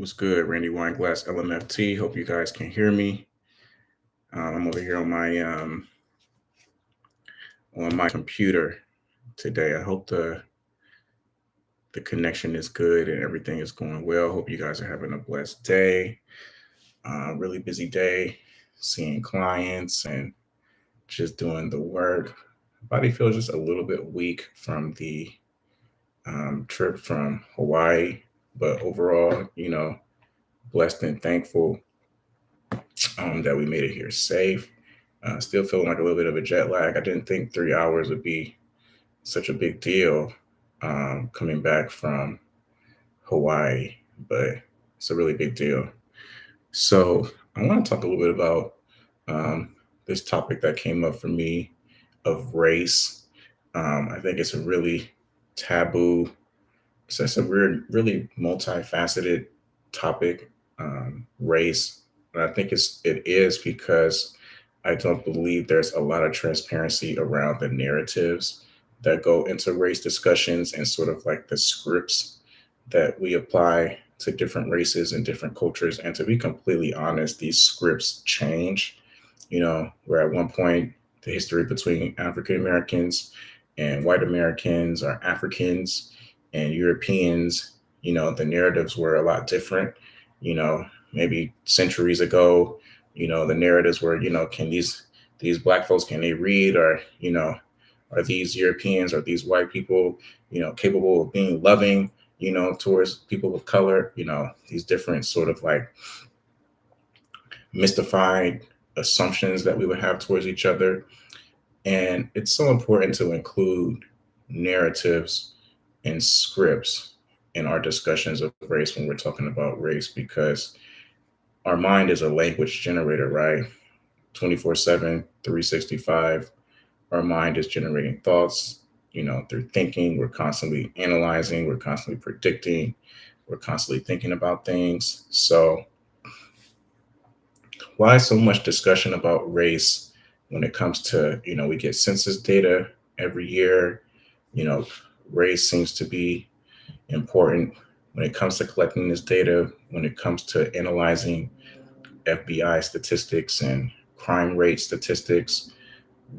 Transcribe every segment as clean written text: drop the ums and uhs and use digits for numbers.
What's good, Randy Wineglass, LMFT? Hope you guys can hear me. I'm over here on my computer today. I hope the connection is good and everything is going well. Hope you guys are having a blessed day. Really busy day, seeing clients and just doing the work. Body feels just a little bit weak from the trip from Hawaii, but overall, blessed and thankful that we made it here safe. Still feeling like a little bit of a jet lag. I didn't think 3 hours would be such a big deal coming back from Hawaii, but it's a really big deal. So I want to talk a little bit about um, this topic that came up for me of race. I think it's a really taboo, so it's a really multifaceted topic, race. And I think it is because I don't believe there's a lot of transparency around the narratives that go into race discussions and sort of like the scripts that we apply to different races and different cultures. And to be completely honest, these scripts change. Where at one point the history between African Americans and white Americans or Africans and Europeans, the narratives were a lot different. You know, maybe centuries ago, the narratives were, can these black folks, can they read, or are these Europeans or these white people, capable of being loving, towards people of color, these different sort of like mystified assumptions that we would have towards each other. And it's so important to include narratives and scripts in our discussions of race when we're talking about race, because our mind is a language generator, right? 24/7, 365. Our mind is generating thoughts, through thinking. We're constantly analyzing, we're constantly predicting, we're constantly thinking about things. So, why so much discussion about race when it comes to, we get census data every year? You know, race seems to be important when it comes to collecting this data, when it comes to analyzing FBI statistics and crime rate statistics.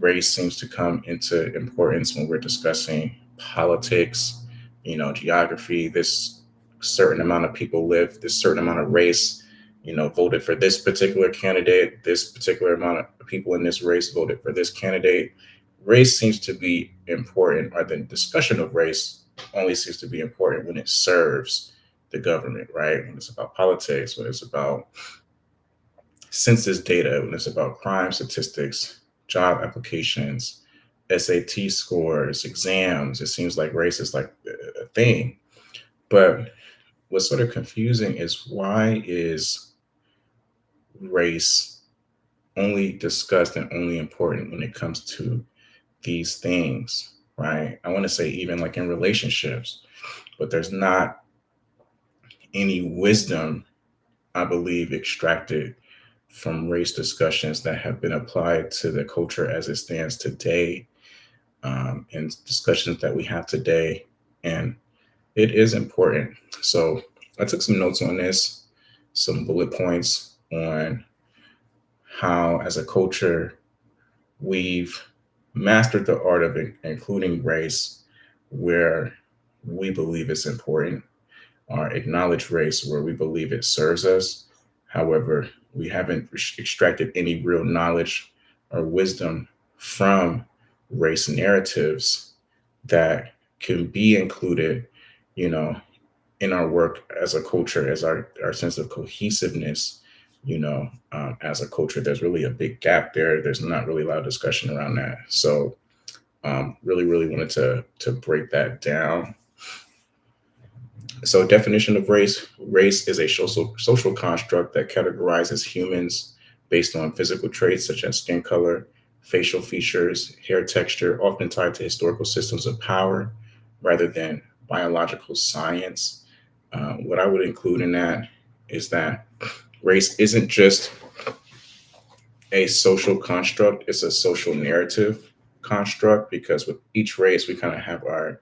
Race seems to come into importance when we're discussing politics, geography. This certain amount of people live, this certain amount of race, voted for this particular candidate, this particular amount of people in this race voted for this candidate. Race seems to be important, or the discussion of race only seems to be important when it serves the government, right? When it's about politics, when it's about census data, when it's about crime statistics, job applications, SAT scores, exams. It seems like race is like a thing. But what's sort of confusing is, why is race only discussed and only important when it comes to these things, right? I want to say even like in relationships, but there's not any wisdom, I believe, extracted from race discussions that have been applied to the culture as it stands today, and discussions that we have today. And it is important. So I took some notes on this, some bullet points on how, as a culture, we've mastered the art of including race where we believe it's important, or acknowledge race where we believe it serves us. However, we haven't extracted any real knowledge or wisdom from race narratives that can be included, you know, in our work as a culture, as our sense of cohesiveness, as a culture. There's really a big gap there. There's not really a lot of discussion around that. So, really wanted to break that down. So, definition of race: race is a social construct that categorizes humans based on physical traits such as skin color, facial features, hair texture, often tied to historical systems of power rather than biological science. What I would include in that is that race isn't just a social construct, it's a social narrative construct, because with each race we kind of have our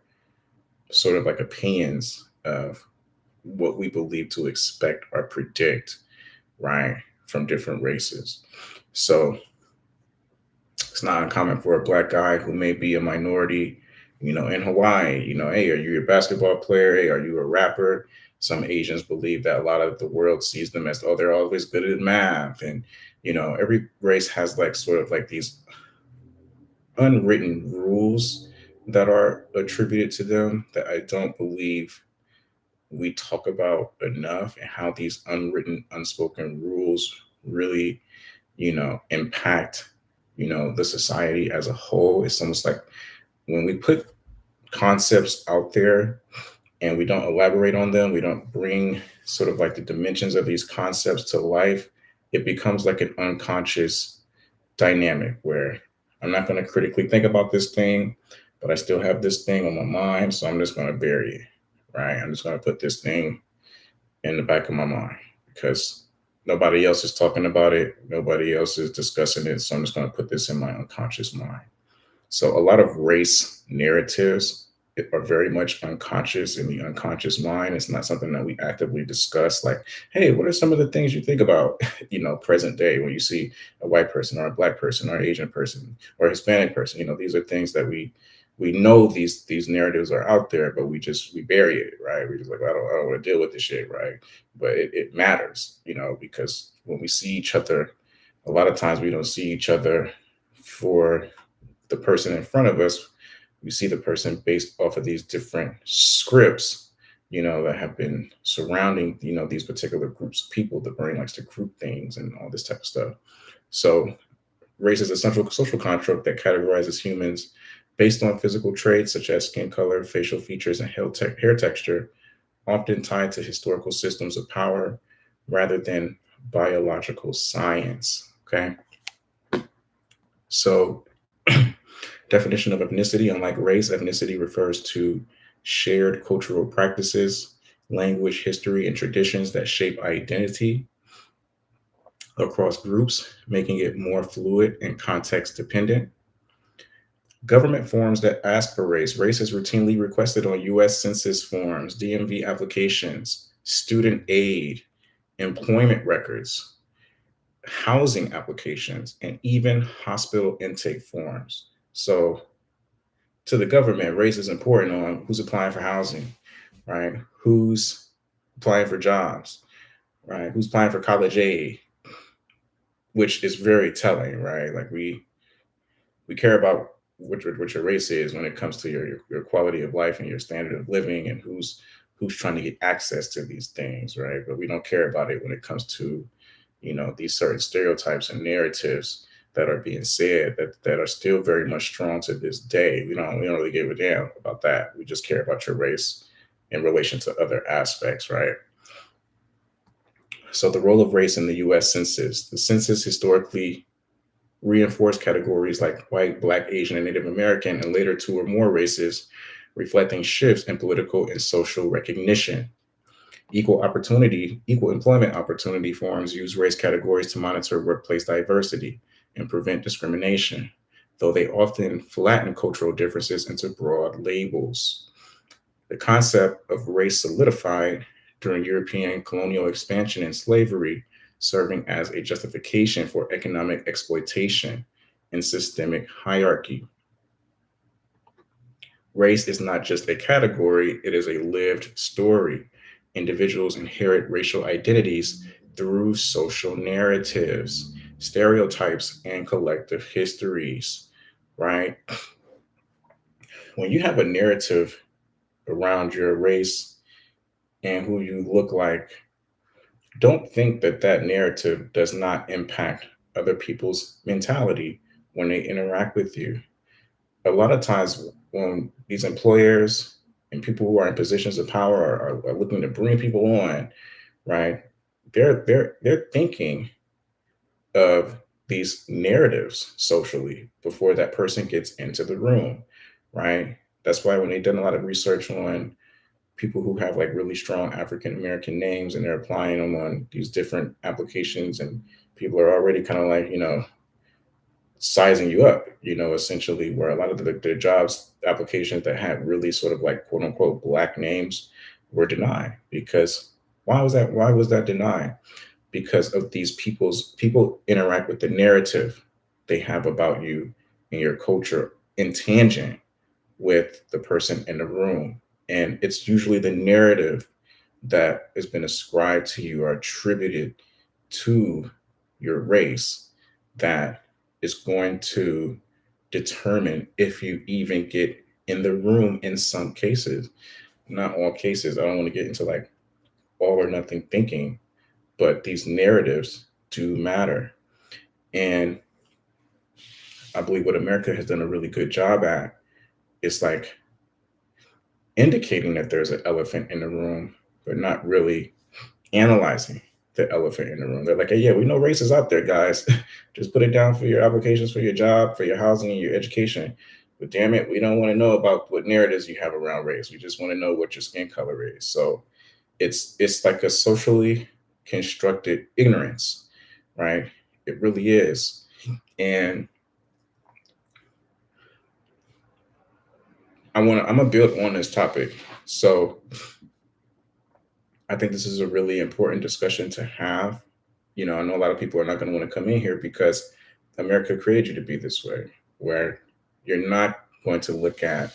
sort of like opinions of what we believe to expect or predict, right, from different races. So it's not uncommon for a black guy who may be a minority, in Hawaii, hey, are you a basketball player? Hey, are you a rapper? Some Asians believe that a lot of the world sees them as, oh, they're always good at math. And, every race has like sort of like these unwritten rules that are attributed to them that I don't believe we talk about enough, and how these unwritten, unspoken rules really, impact, the society as a whole. It's almost like when we put concepts out there and we don't elaborate on them, we don't bring sort of like the dimensions of these concepts to life, it becomes like an unconscious dynamic where I'm not going to critically think about this thing, but I still have this thing on my mind. So I'm just going to bury it, right? I'm just going to put this thing in the back of my mind because nobody else is talking about it. Nobody else is discussing it. So I'm just going to put this in my unconscious mind. So a lot of race narratives are very much unconscious in the unconscious mind. It's not something that we actively discuss. Like, hey, what are some of the things you think about, present day when you see a white person or a black person or an Asian person or a Hispanic person? These are things that we know these narratives are out there, but we bury it, right? We're just like, I don't want to deal with this shit, right? But it matters, because when we see each other, a lot of times we don't see each other for the person in front of us. We see the person based off of these different scripts, that have been surrounding, these particular groups of people. The brain likes to group things and all this type of stuff. So race is a central social construct that categorizes humans based on physical traits such as skin color, facial features, and hair texture, often tied to historical systems of power rather than biological science. Okay. So definition of ethnicity: unlike race, ethnicity refers to shared cultural practices, language, history, and traditions that shape identity across groups, making it more fluid and context dependent. Government forms that ask for race. Race is routinely requested on US Census forms, DMV applications, student aid, employment records, housing applications, and even hospital intake forms. So to the government, race is important on who's applying for housing, right? Who's applying for jobs, right? Who's applying for college aid, which is very telling, right? Like we care about what your race is when it comes to your quality of life and your standard of living, and who's trying to get access to these things, right? But we don't care about it when it comes to, these certain stereotypes and narratives that are being said that are still very much strong to this day. We don't really give a damn about that. We just care about your race in relation to other aspects, right? So the role of race in the US Census. The census historically reinforced categories like white, black, Asian, and Native American, and later two or more races, reflecting shifts in political and social recognition. Equal employment opportunity forms use race categories to monitor workplace diversity and prevent discrimination, though they often flatten cultural differences into broad labels. The concept of race solidified during European colonial expansion and slavery, serving as a justification for economic exploitation and systemic hierarchy. Race is not just a category, it is a lived story. Individuals inherit racial identities through social narratives, stereotypes, and collective histories, right? When you have a narrative around your race and who you look like, don't think that that narrative does not impact other people's mentality when they interact with you. A lot of times, when these employers and people who are in positions of power are looking to bring people on, right? They're thinking of these narratives socially before that person gets into the room, right? That's why when they've done a lot of research on people who have like really strong African American names and they're applying them on these different applications, and people are already kind of like, sizing you up, essentially, where a lot of the jobs applications that have really sort of like quote unquote black names, were denied. Because why was that? Why was that denied? Because of these people interact with the narrative they have about you and your culture in tangent with the person in the room. And it's usually the narrative that has been ascribed to you or attributed to your race that is going to determine if you even get in the room in some cases. Not all cases. I don't want to get into like all or nothing thinking, but these narratives do matter. And I believe what America has done a really good job at is like indicating that there's an elephant in the room, but not really analyzing the elephant in the room. They're like, hey, yeah, we know race is out there, guys. Just put it down for your applications for your job, for your housing, and your education. But damn it, we don't want to know about what narratives you have around race. We just want to know what your skin color is. So it's like a socially constructed ignorance, right? It really is. And I'm gonna build on this topic. So I think this is a really important discussion to have. I know a lot of people are not going to want to come in here because America created you to be this way, where you're not going to look at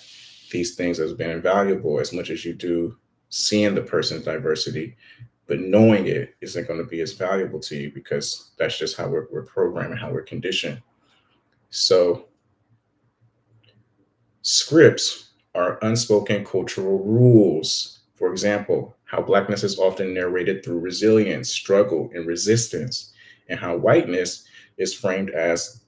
these things as being invaluable as much as you do seeing the person's diversity, but knowing it isn't going to be as valuable to you because that's just how we're programmed and how we're conditioned. So scripts are unspoken cultural rules. For example, how Blackness is often narrated through resilience, struggle, and resistance, and how whiteness is framed as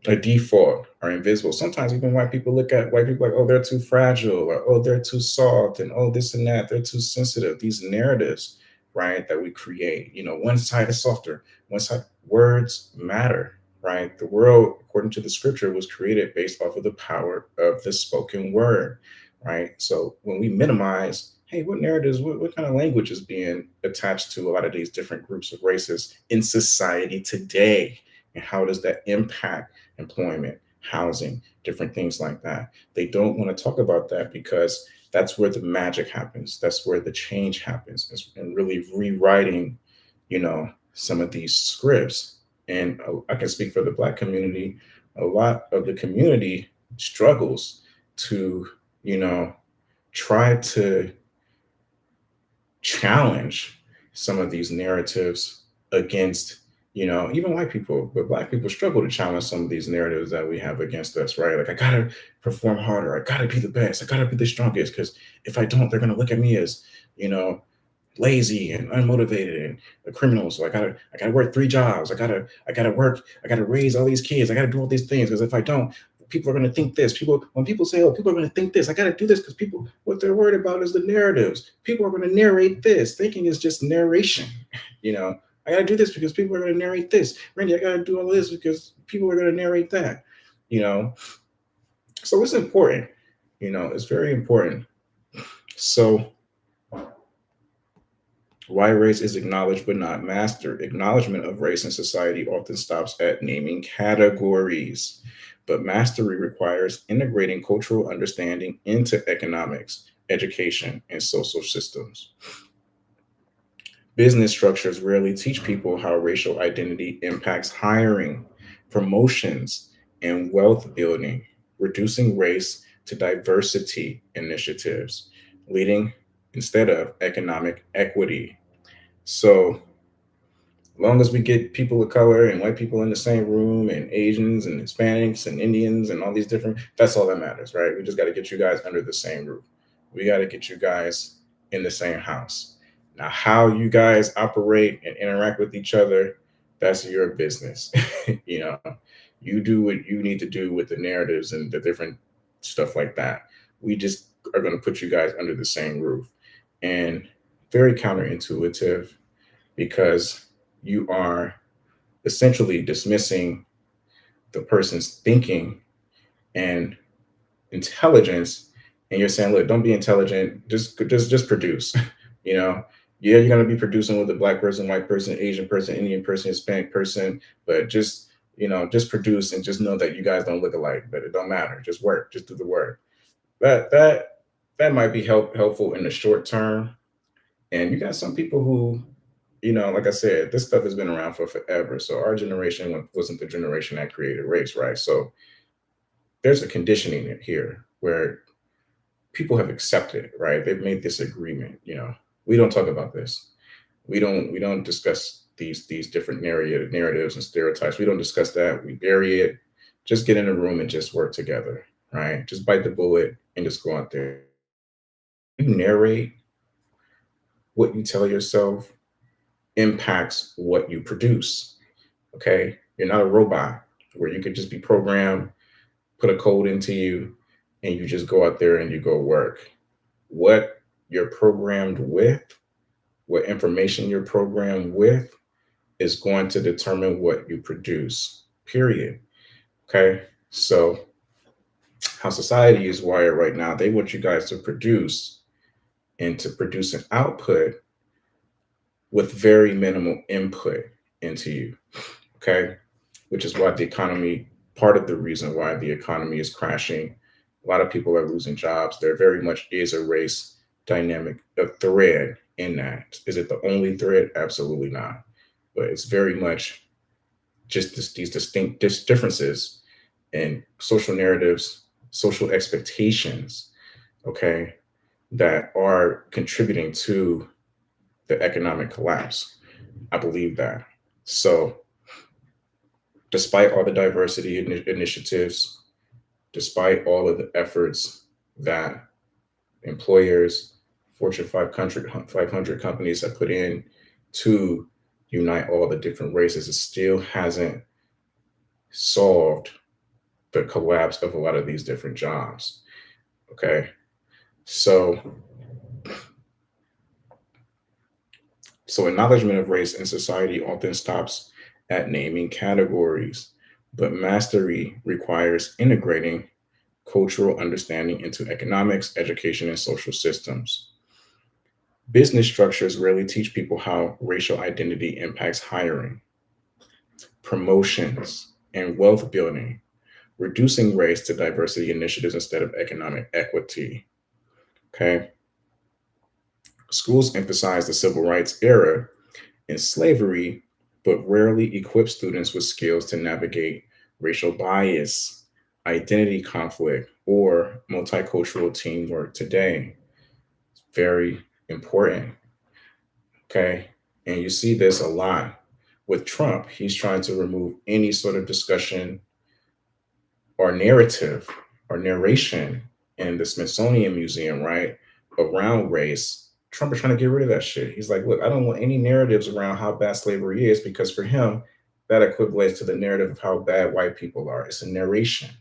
a default or invisible. Sometimes even white people look at white people like, oh, they're too fragile, or oh, they're too soft, and oh, this and that, they're too sensitive. These narratives, right, that we create. One side is softer, one side. Words matter, right? The world, according to the scripture, was created based off of the power of the spoken word, right? So when we minimize, hey, what narratives, what kind of language is being attached to a lot of these different groups of races in society today? And how does that impact employment, housing, different things like that? They don't want to talk about that because that's where the magic happens. That's where the change happens, and really rewriting, some of these scripts. And I can speak for the Black community. A lot of the community struggles to, you know, try to challenge some of these narratives against, even white people, but Black people struggle to challenge some of these narratives that we have against us, right? Like, I gotta perform harder, I gotta be the best, I gotta be the strongest, because if I don't, they're gonna look at me as, you know, lazy and unmotivated and a criminal. So I gotta work three jobs. I gotta work. I gotta raise all these kids. I gotta do all these things because if I don't, people are gonna think this. When people say, "Oh, people are gonna think this," I gotta do this because people what they're worried about is the narratives. People are gonna narrate this. Thinking is just narration. You know, I gotta do this because people are gonna narrate this. Randy, I gotta do all this because people are gonna narrate that. You know, so it's important. It's very important. So why race is acknowledged but not mastered. Acknowledgement of race in society often stops at naming categories, but mastery requires integrating cultural understanding into economics, education, and social systems. Business structures rarely teach people how racial identity impacts hiring, promotions, and wealth building, reducing race to diversity initiatives, leading instead of economic equity. So long as we get people of color and white people in the same room and Asians and Hispanics and Indians and all these different, that's all that matters, right? We just got to get you guys under the same roof. We got to get you guys in the same house. Now, how you guys operate and interact with each other, that's your business. you know, you do what you need to do with the narratives and the different stuff like that. We just are going to put you guys under the same roof. And very counterintuitive because you are essentially dismissing the person's thinking and intelligence, and you're saying, look, don't be intelligent, just produce. you know yeah, you're going to be producing with a Black person, white person, Asian person, Indian person, Hispanic person, but just produce, and just know that you guys don't look alike, but it don't matter, just work, just do the work. That might be helpful in the short term, And you got some people who, like I said, this stuff has been around for forever. So our generation wasn't the generation that created race, right? So there's a conditioning here where people have accepted, right? They've made this agreement. We don't talk about this. We don't discuss these different narratives and stereotypes. We don't discuss that. We bury it. Just get in a room and just work together, right? Just bite the bullet and just go out there. You narrate what you tell yourself impacts what you produce. Okay. You're not a robot where you could just be programmed, put a code into you, and you just go out there and you go work. What you're programmed with, what information you're programmed with, is going to determine what you produce, period. Okay. So, how society is wired right now, they want you guys to produce and to produce an output with very minimal input into you. Okay. Which is why the economy, part of the reason why the economy is crashing. A lot of people are losing jobs. There very much is a race dynamic, a thread in that. Is it the only thread? Absolutely not. But it's very much just these distinct differences in social narratives, social expectations, okay, that are contributing to the economic collapse. I believe that. So, despite all the diversity initiatives, despite all of the efforts that employers, Fortune 500 companies have put in to unite all the different races, it still hasn't solved the collapse of a lot of these different jobs. Okay. So, acknowledgement of race in society often stops at naming categories, but mastery requires integrating cultural understanding into economics, education, and social systems. Business structures rarely teach people how racial identity impacts hiring, promotions, and wealth building, reducing race to diversity initiatives instead of economic equity. Okay. Schools emphasize the civil rights era and slavery, but rarely equip students with skills to navigate racial bias, identity conflict, or multicultural teamwork today. Very important. Okay. And you see this a lot with Trump. He's trying to remove any sort of discussion or narrative or narration in the Smithsonian Museum, right, around race. Trump is trying to get rid of that shit. He's like, look, I don't want any narratives around how bad slavery is because for him, that equates to the narrative of how bad white people are. It's a narration.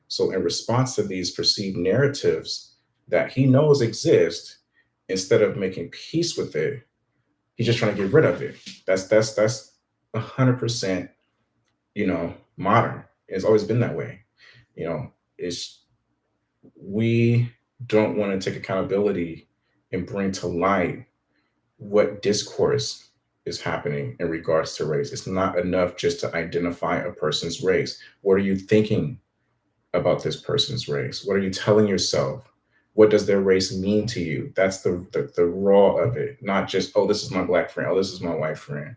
So, in response to these perceived narratives that he knows exist, instead of making peace with it, he's just trying to get rid of it. That's 100%, modern. It's always been that way. You know, it's we don't want to take accountability and bring to light what discourse is happening in regards to race. It's not enough just to identify a person's race. What are you thinking about this person's race? What are you telling yourself? What does their race mean to you? That's the raw of it, not just, oh, this is my black friend, oh, this is my white friend.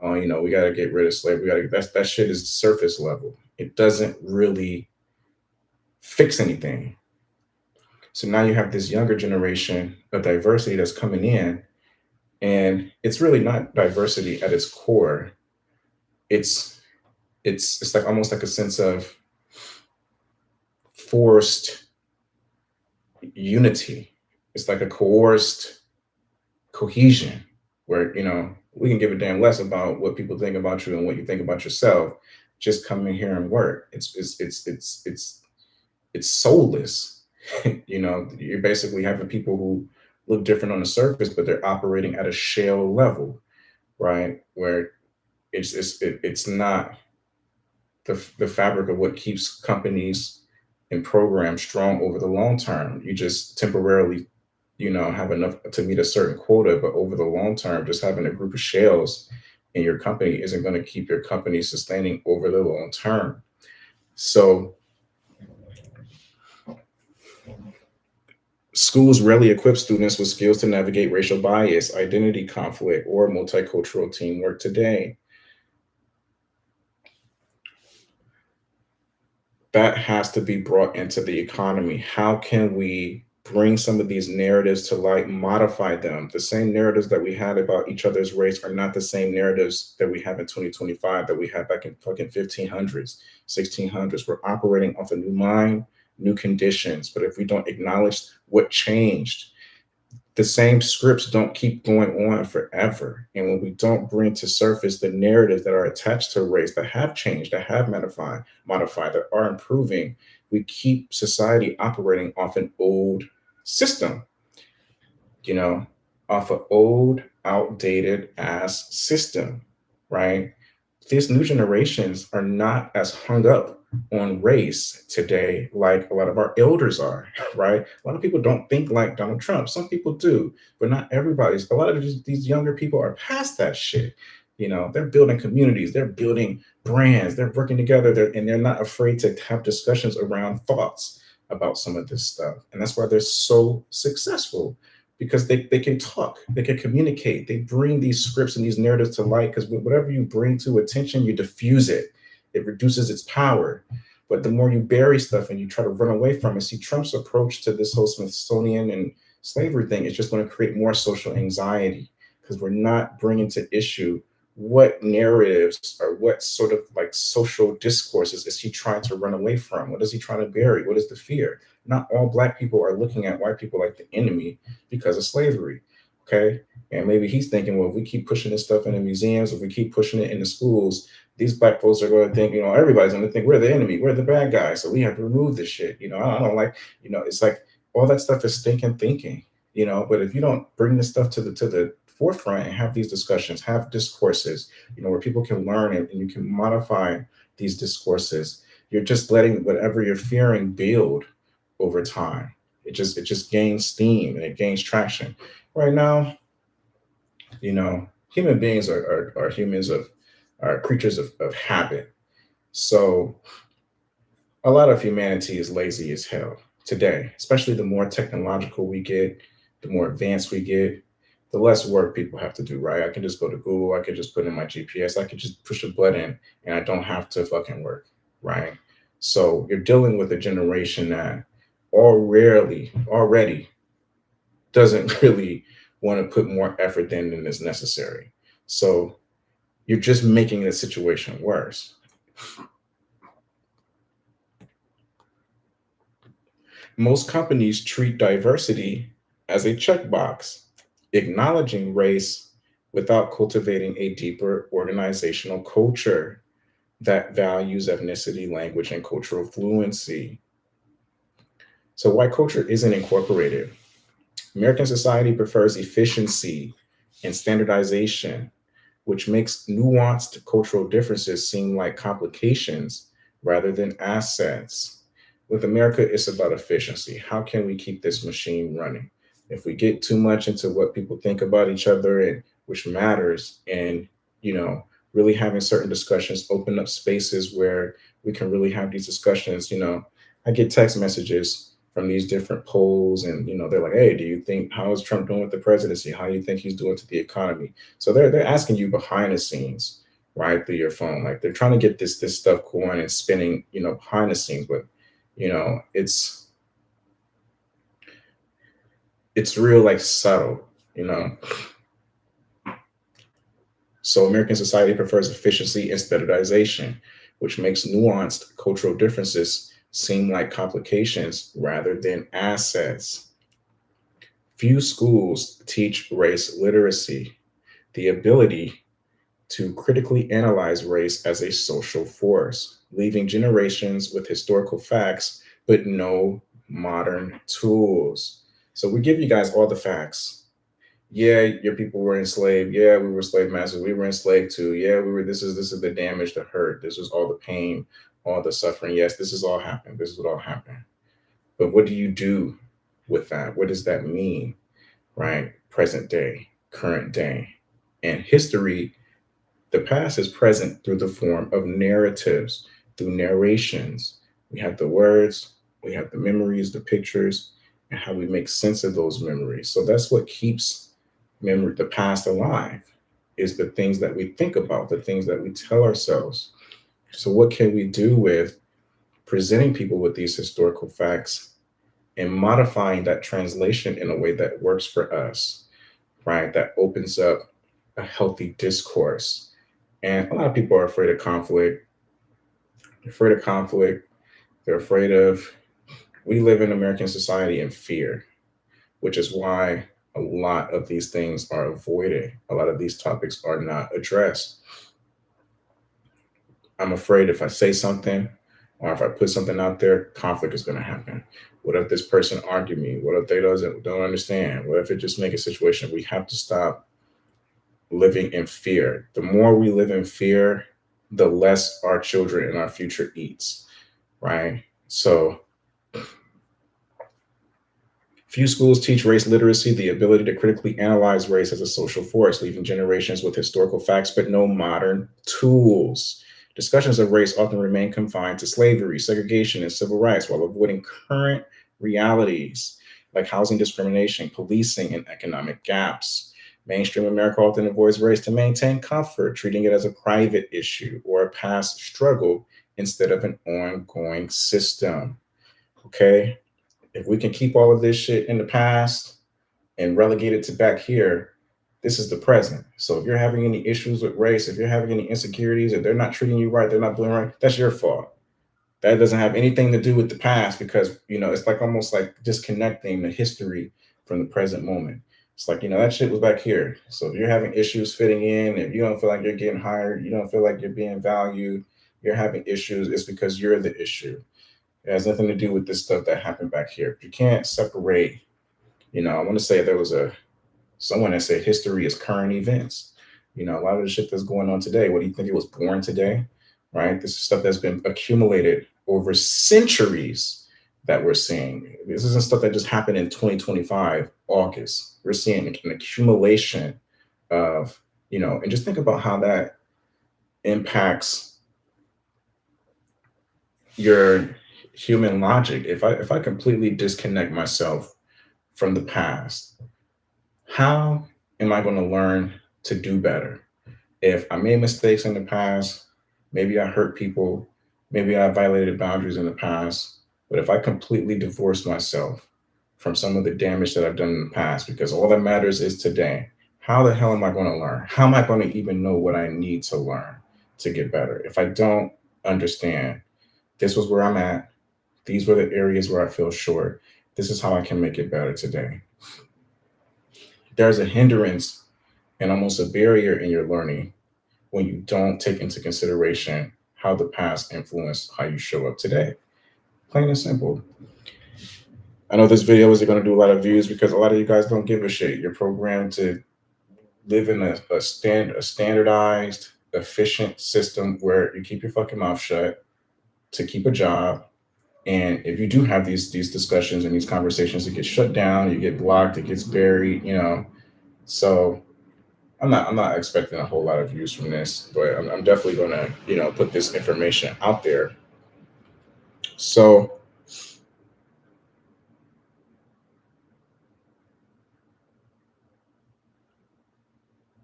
Oh, we gotta get rid of slavery. That shit is surface level. It doesn't really fix anything. So now you have this younger generation of diversity that's coming in, and it's really not diversity at its core. It's it's like almost like a sense of forced unity. It's like a coerced cohesion where we can give a damn less about what people think about you and what you think about yourself. Just come in here and work. It's soulless. You're basically having people who look different on the surface, but they're operating at a shell level, right? Where it's not the fabric of what keeps companies and programs strong over the long term. You just temporarily, have enough to meet a certain quota, but over the long term, just having a group of shells in your company isn't going to keep your company sustaining over the long term. So Schools rarely equip students with skills to navigate racial bias, identity conflict, or multicultural teamwork today. That has to be brought into the economy. How can we bring some of these narratives to light, modify them? The same narratives that we had about each other's race are not the same narratives that we have in 2025 that we had back in fucking 1500s, 1600s. We're operating off a new mind, new conditions. But if we don't acknowledge what changed, the same scripts don't keep going on forever. And when we don't bring to surface the narratives that are attached to race that have changed, that have modified, that are improving, we keep society operating off an old system, you know, off an old, outdated ass system, right? These new generations are not as hung up on race today like a lot of our elders are, right? A lot of people don't think like Donald Trump. Some people do, but not everybody's. A lot of these younger people are past that shit. You know, they're building communities, they're building brands, they're working together, and they're not afraid to have discussions around thoughts about some of this stuff. And that's why they're so successful because they can talk, they can communicate, they bring these scripts and these narratives to light because whatever you bring to attention, you diffuse it. It reduces its power. But the more you bury stuff and you try to run away from it, see, Trump's approach to this whole Smithsonian and slavery thing is just going to create more social anxiety because we're not bringing to issue what narratives or what sort of like social discourses is he trying to run away from? What is he trying to bury? What is the fear? Not all Black people are looking at white people like the enemy because of slavery. Okay. And maybe he's thinking, well, if we keep pushing this stuff in the museums, if we keep pushing it in the schools, these Black folks are going to think, everybody's going to think we're the enemy, we're the bad guys. So we have to remove this shit. I don't like, it's like all that stuff is stinking thinking, but if you don't bring this stuff to the forefront and have these discussions, have discourses, where people can learn and you can modify these discourses, you're just letting whatever you're fearing build over time. It just gains steam and it gains traction. Right now, human beings are humans are creatures of habit. So a lot of humanity is lazy as hell today, especially the more technological we get, the more advanced we get, the less work people have to do, right? I can just go to Google, I could just put in my GPS, I could just push a button and I don't have to fucking work, right? So you're dealing with a generation that already doesn't really want to put more effort than is necessary. So you're just making the situation worse. Most companies treat diversity as a checkbox, acknowledging race without cultivating a deeper organizational culture that values ethnicity, language, and cultural fluency. So, white culture isn't incorporated. American society prefers efficiency and standardization, which makes nuanced cultural differences seem like complications rather than assets. With America, it's about efficiency. How can we keep this machine running? If we get too much into what people think about each other and which matters, and you know, really having certain discussions, open up spaces where we can really have these discussions. I get text messages from these different polls, and they're like, "Hey, do you think how is Trump doing with the presidency? How do you think he's doing to the economy?" So they're asking you behind the scenes, right, through your phone. Like they're trying to get this stuff going and spinning, behind the scenes. But it's real like subtle, you know. So American society prefers efficiency and standardization, which makes nuanced cultural differences seem like complications rather than assets. Few schools teach race literacy, the ability to critically analyze race as a social force, leaving generations with historical facts but no modern tools. So we give you guys all the facts. Yeah, your people were enslaved. Yeah, we were slave masters. We were enslaved too. Yeah, we were. This is the damage, the hurt. This is all the pain, all the suffering. Yes, this is all happened. This is what all happened. But what do you do with that? What does that mean? Right? Present day, current day, and history. The past is present through the form of narratives, through narrations. We have the words, we have the memories, the pictures, and how we make sense of those memories. So that's what keeps the past alive, is the things that we think about, the things that we tell ourselves. So what can we do with presenting people with these historical facts and modifying that translation in a way that works for us, right? That opens up a healthy discourse. And a lot of people are afraid of conflict. They're afraid of conflict. They're afraid of, we live in American society in fear, which is why a lot of these things are avoided. A lot of these topics are not addressed. I'm afraid if I say something or if I put something out there, conflict is going to happen. What if this person argue me? What if they doesn't don't understand? What if it just make a situation? We have to stop living in fear. The more we live in fear, the less our children and our future eats, right? So few schools teach race literacy, the ability to critically analyze race as a social force, leaving generations with historical facts but no modern tools. Discussions of race often remain confined to slavery, segregation, and civil rights while avoiding current realities like housing discrimination, policing, and economic gaps. Mainstream America often avoids race to maintain comfort, treating it as a private issue or a past struggle instead of an ongoing system. Okay? If we can keep all of this shit in the past and relegate it to back here, this is the present. So if you're having any issues with race, if you're having any insecurities, if they're not treating you right, they're not doing right, that's your fault. That doesn't have anything to do with the past, because it's like almost like disconnecting the history from the present moment. It's like, that shit was back here. So if you're having issues fitting in, if you don't feel like you're getting hired, you don't feel like you're being valued, you're having issues, it's because you're the issue. It has nothing to do with this stuff that happened back here. You can't separate. I want to say there was someone that said history is current events. A lot of the shit that's going on today. What do you think, it was born today? Right? This is stuff that's been accumulated over centuries that we're seeing. This isn't stuff that just happened in 2025 August. We're seeing an accumulation of, and just think about how that impacts your human logic. If I completely disconnect myself from the past, how am I going to learn to do better? If I made mistakes in the past, maybe I hurt people, maybe I violated boundaries in the past, but if I completely divorce myself from some of the damage that I've done in the past, because all that matters is today, how the hell am I going to learn? How am I going to even know what I need to learn to get better if I don't understand this was where I'm at? These were the areas where I feel short. This is how I can make it better today. There's a hindrance and almost a barrier in your learning when you don't take into consideration how the past influenced how you show up today. Plain and simple. I know this video isn't going to do a lot of views because a lot of you guys don't give a shit. You're programmed to live in a standardized, efficient system where you keep your fucking mouth shut to keep a job. And if you do have these discussions and these conversations, it gets shut down, you get blocked, it gets buried. So I'm not expecting a whole lot of views from this, but I'm definitely gonna put this information out there. So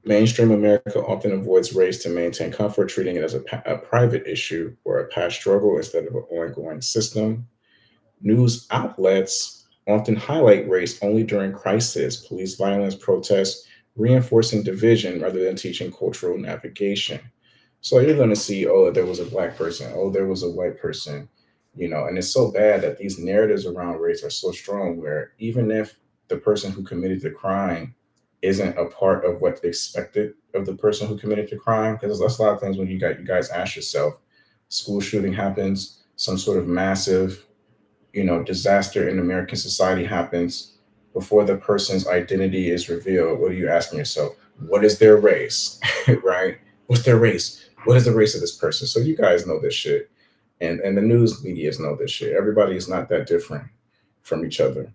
mainstream America often avoids race to maintain comfort, treating it as a private issue or a past struggle instead of an ongoing system. News outlets often highlight race only during crisis, police violence, protests, reinforcing division rather than teaching cultural navigation. So you're going to see, oh, there was a black person, oh, there was a white person. And it's so bad that these narratives around race are so strong where even if the person who committed the crime isn't a part of what's expected of the person who committed the crime, because that's a lot of things when you guys ask yourself, school shooting happens, some sort of massive disaster in American society happens, before the person's identity is revealed, what are you asking yourself? What is their race? Right? What's their race? What is the race of this person? So you guys know this shit. And the news medias know this shit. Everybody is not that different from each other.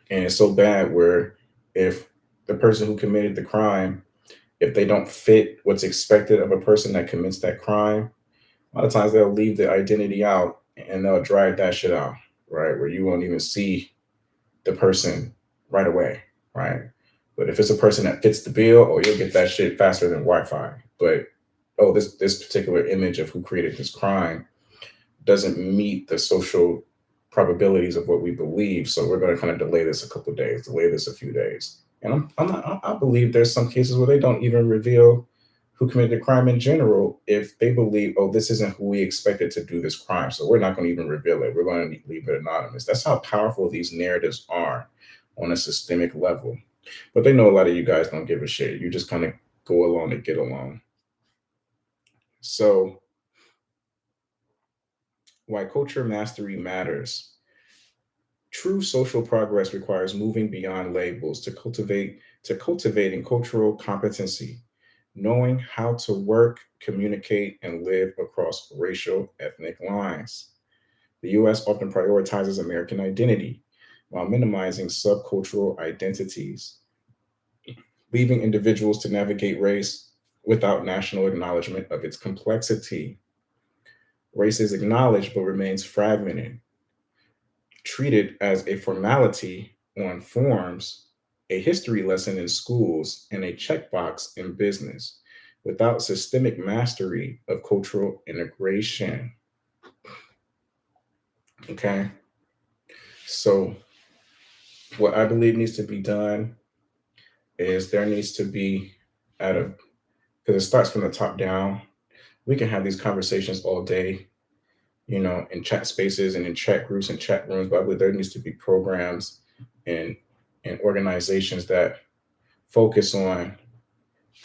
And it's so bad where if the person who committed the crime, if they don't fit what's expected of a person that commits that crime, a lot of times they'll leave the identity out and they'll drag that shit out, right? Where you won't even see the person right away, right? But if it's a person that fits the bill, oh, you'll get that shit faster than Wi-Fi. But oh, this particular image of who created this crime doesn't meet the social probabilities of what we believe. So we're going to kind of delay this a couple of days, delay this a few days. And I believe there's some cases where they don't even reveal who committed the crime in general if they believe, oh, this isn't who we expected to do this crime. So we're not going to even reveal it. We're going to leave it anonymous. That's how powerful these narratives are on a systemic level. But they know a lot of you guys don't give a shit. You just kind of go along and get along. So why culture mastery matters. True social progress requires moving beyond labels to cultivating cultural competency, knowing how to work, communicate, and live across racial ethnic lines. The US often prioritizes American identity while minimizing subcultural identities, leaving individuals to navigate race without national acknowledgement of its complexity. Race is acknowledged but remains fragmented, treated as a formality on forms, a history lesson in schools, and a checkbox in business, without systemic mastery of cultural integration. Okay. So, what I believe needs to be done is there needs to be, at a, because it starts from the top down. We can have these conversations all day, in chat spaces and in chat groups and chat rooms, but I believe there needs to be programs and organizations that focus on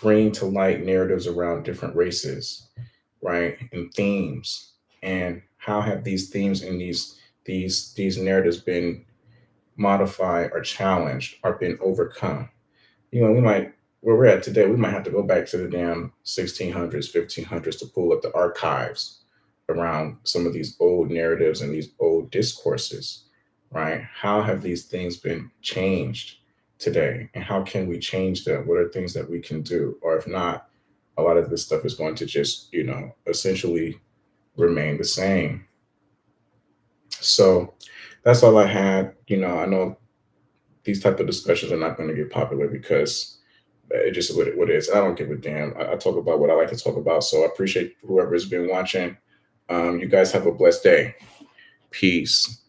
bringing to light narratives around different races, right, and themes, and how have these themes and these narratives been modified or challenged or been overcome. We might, where we're at today, we might have to go back to the damn 1600s, 1500s to pull up the archives around some of these old narratives and these old discourses, right? How have these things been changed today? And how can we change them? What are things that we can do? Or if not, a lot of this stuff is going to just, essentially remain the same. So that's all I had. I know these type of discussions are not going to get popular because it just what it is. I don't give a damn. I talk about what I like to talk about. So I appreciate whoever has been watching. You guys have a blessed day. Peace.